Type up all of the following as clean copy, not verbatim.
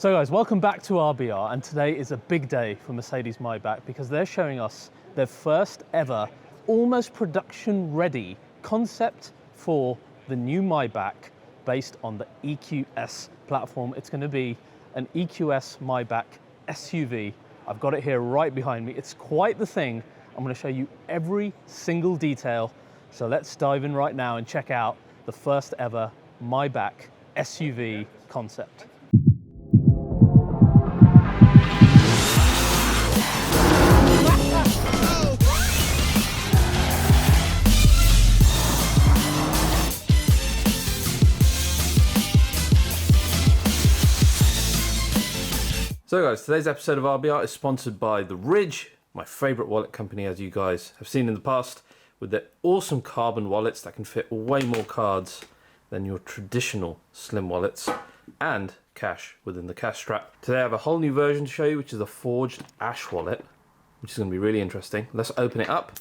So guys, welcome back to RBR, and today is a big day for Mercedes-Maybach because they're showing us their first ever, almost production ready concept for the new Maybach based on the EQS platform. It's going to be an EQS Maybach SUV. I've got it here right behind me. It's quite the thing. I'm going to show you every single detail. So let's dive in right now and check out the first ever Maybach SUV concept. So guys, today's episode of RBR is sponsored by The Ridge, my favorite wallet company, as you guys have seen in the past, with their awesome carbon wallets that can fit way more cards than your traditional slim wallets, and cash within the cash strap. Today I have a whole new version to show you, which is a forged ash wallet, which is going to be really interesting. Let's open it up.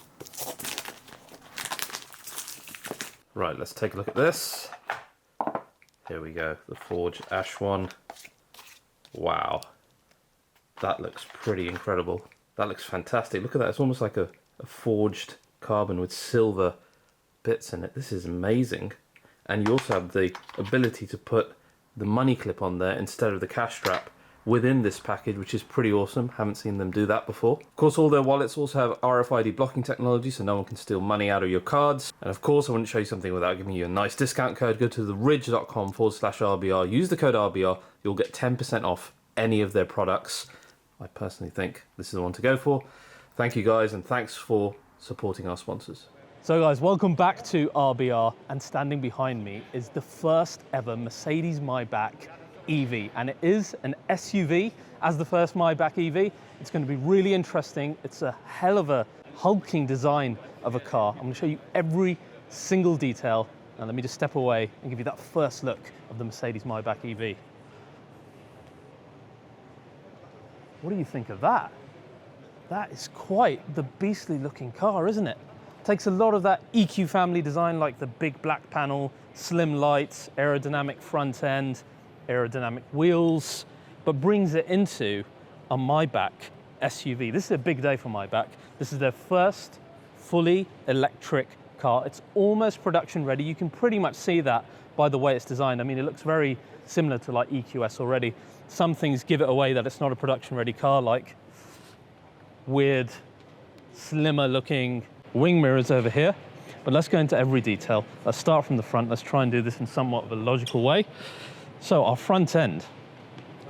Right, let's take a look at this. Here we go, the forged ash one. Wow. That looks pretty incredible. That looks fantastic. Look at that. It's almost like a forged carbon with silver bits in it. This is amazing. And you also have the ability to put the money clip on there instead of the cash strap within this package, which is pretty awesome. Haven't seen them do that before. Of course, all their wallets also have RFID blocking technology, so no one can steal money out of your cards. And of course, I wouldn't show you something without giving you a nice discount code. Go to theridge.com/RBR. Use the code RBR. You'll get 10% off any of their products. I personally think this is the one to go for. Thank you guys, and thanks for supporting our sponsors. So guys, welcome back to RBR, and standing behind me is the first ever Mercedes-Maybach EV, and it is an SUV as the first Maybach EV. It's going to be really interesting. It's a hell of a hulking design of a car. I'm going to show you every single detail, and let me just step away and give you that first look of the Mercedes-Maybach EV. What do you think of that? That is quite the beastly looking car, isn't it? Takes a lot of that EQ family design, like the big black panel, slim lights, aerodynamic front end, aerodynamic wheels, but brings it into a Maybach SUV. This is a big day for Maybach. This is their first fully electric car. It's almost production ready. You can pretty much see that by the way it's designed. I mean, it looks very similar to like EQS already. Some things give it away that it's not a production ready car, like weird, slimmer looking wing mirrors over here. But let's go into every detail. Let's start from the front. Let's try and do this in somewhat of a logical way. So our front end,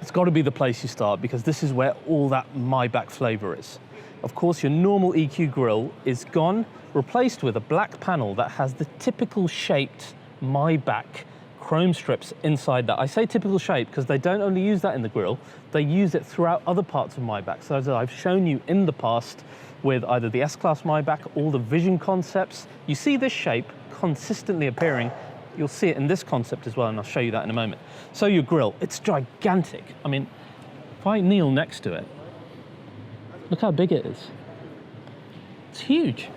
it's got to be the place you start because this is where all that Maybach flavor is. Of course, your normal EQ grille is gone, replaced with a black panel that has the typical shaped Maybach chrome strips inside that. I say typical shape because they don't only use that in the grille, they use it throughout other parts of Maybach. So as I've shown you in the past with either the S-Class Maybach, all the vision concepts, you see this shape consistently appearing. You'll see it in this concept as well, and I'll show you that in a moment. So your grille, it's gigantic. I mean, if I kneel next to it, look how big it is. It's huge.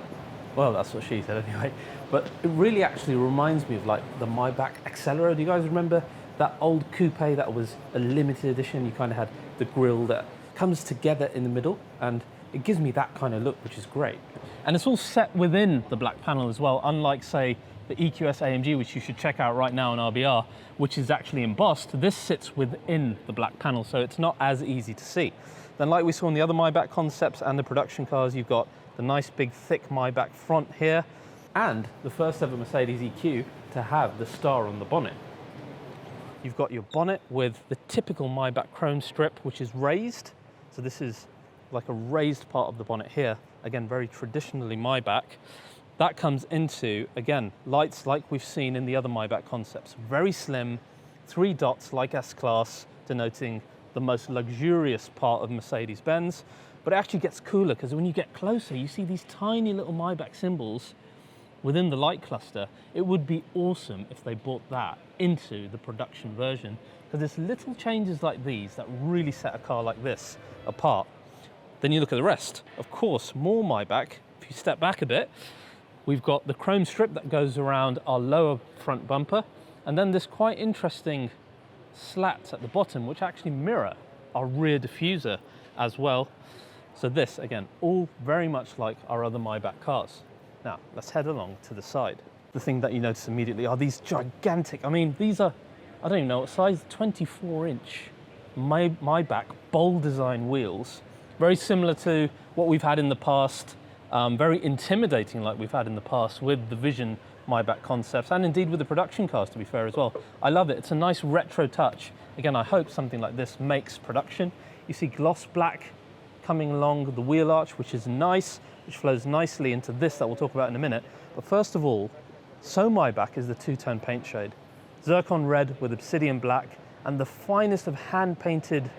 Well, that's what she said anyway. But it really actually reminds me of like the Maybach Accelera. Do you guys remember that old coupe that was a limited edition? You kind of had the grille that comes together in the middle, and it gives me that kind of look, which is great. And it's all set within the black panel as well, unlike say the EQS AMG, which you should check out right now on RBR, which is actually embossed. This sits within the black panel, so it's not as easy to see. Then like we saw in the other Maybach concepts and the production cars, you've got the nice big thick Maybach front here, and the first ever Mercedes EQ to have the star on the bonnet. You've got your bonnet with the typical Maybach chrome strip, which is raised. So this is like a raised part of the bonnet here. Again, very traditionally Maybach. That comes into, again, lights like we've seen in the other Maybach concepts. Very slim, 3 dots like S-Class, denoting the most luxurious part of Mercedes-Benz. But it actually gets cooler because when you get closer, you see these tiny little Maybach symbols within the light cluster. It would be awesome if they brought that into the production version, because it's little changes like these that really set a car like this apart. Then you look at the rest. Of course, more Maybach. If you step back a bit, we've got the chrome strip that goes around our lower front bumper, and then this quite interesting slats at the bottom, which actually mirror our rear diffuser as well. So this, again, all very much like our other Maybach cars. Now, let's head along to the side. The thing that you notice immediately are these gigantic, I mean, these are, I don't even know what size, 24-inch Maybach bold design wheels. Very similar to what we've had in the past, very intimidating like we've had in the past with the Vision Maybach concepts, and indeed with the production cars, to be fair as well. I love it, it's a nice retro touch. Again, I hope something like this makes production. You see gloss black coming along the wheel arch, which is nice, which flows nicely into this that we'll talk about in a minute. But first of all, so Maybach is the two-tone paint shade. Zircon red with obsidian black, and the finest of hand-painted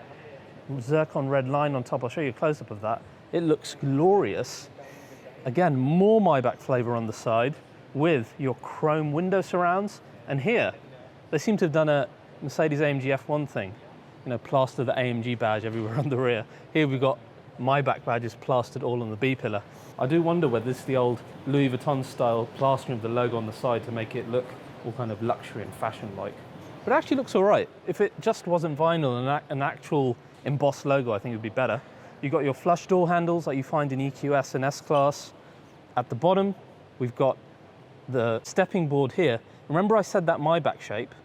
zircon red line on top. I'll show you a close-up of that. It looks glorious. Again, more Maybach flavor on the side with your chrome window surrounds. And here, they seem to have done a Mercedes-AMG F1 thing. You know, plaster the AMG badge everywhere on the rear. Here we've got Maybach badges plastered all on the B-pillar. I do wonder whether this is the old Louis Vuitton style plastering of the logo on the side to make it look all kind of luxury and fashion-like. But it actually looks all right. If it just wasn't vinyl and an actual embossed logo, I think it would be better. You've got your flush door handles like you find in EQS and S-Class. At the bottom, we've got the stepping board here. Remember I said that Maybach shape?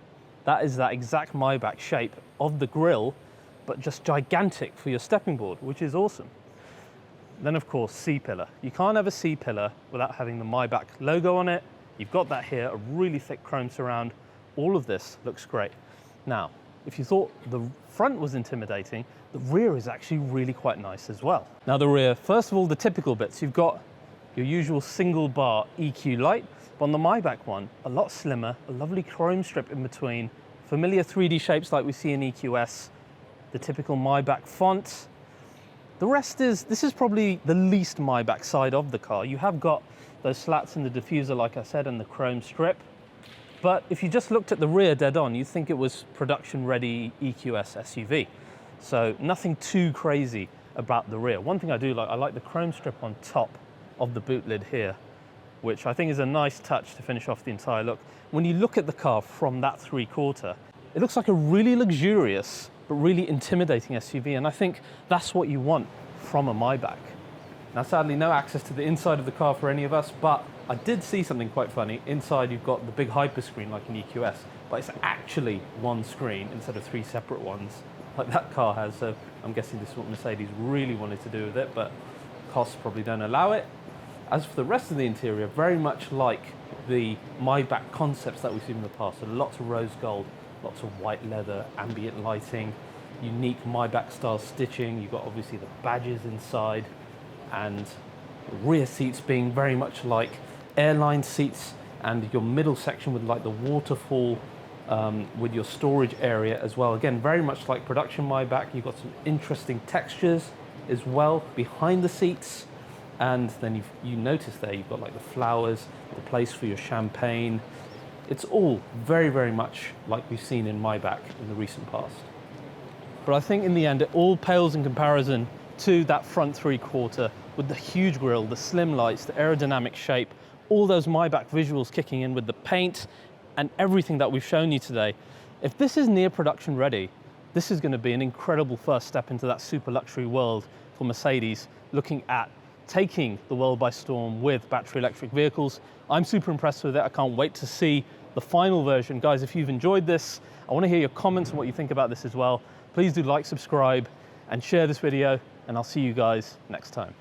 That is that exact Maybach shape of the grille, but just gigantic for your stepping board, which is awesome. Then of course, C-pillar. You can't have a C-pillar without having the Maybach logo on it. You've got that here, a really thick chrome surround. All of this looks great. Now, if you thought the front was intimidating, the rear is actually really quite nice as well. Now the rear, first of all, the typical bits. You've got your usual single bar EQ light, but on the Maybach one, a lot slimmer, a lovely chrome strip in between, familiar 3D shapes like we see in EQS, the typical Maybach font. The rest is, this is probably the least Maybach side of the car. You have got those slats in the diffuser, like I said, and the chrome strip. But if you just looked at the rear dead on, you'd think it was production-ready EQS SUV. So nothing too crazy about the rear. One thing I do like, I like the chrome strip on top of the boot lid here, which I think is a nice touch to finish off the entire look. When you look at the car from that 3/4, it looks like a really luxurious, but really intimidating SUV, and I think that's what you want from a Maybach. Now sadly, no access to the inside of the car for any of us, but I did see something quite funny. Inside you've got the big hyper screen like in EQS, but it's actually one screen instead of 3 separate ones like that car has, so I'm guessing this is what Mercedes really wanted to do with it, but costs probably don't allow it. As for the rest of the interior, very much like the Maybach concepts that we've seen in the past, so lots of rose gold, lots of white leather, ambient lighting, unique Maybach style stitching. You've got obviously the badges inside, and rear seats being very much like airline seats, and your middle section with like the waterfall with your storage area as well. Again, very much like production Maybach. You've got some interesting textures as well behind the seats. And then you notice there, you've got like the flowers, the place for your champagne. It's all very, very much like we've seen in Maybach in the recent past. But I think in the end, it all pales in comparison to that front 3/4 with the huge grille, the slim lights, the aerodynamic shape, all those Maybach visuals kicking in with the paint and everything that we've shown you today. If this is near production ready, this is going to be an incredible first step into that super luxury world for Mercedes, looking at taking the world by storm with battery electric vehicles. I'm super impressed with it. I can't wait to see the final version. Guys, if you've enjoyed this, I want to hear your comments on what you think about this as well. Please do like, subscribe, and share this video, and I'll see you guys next time.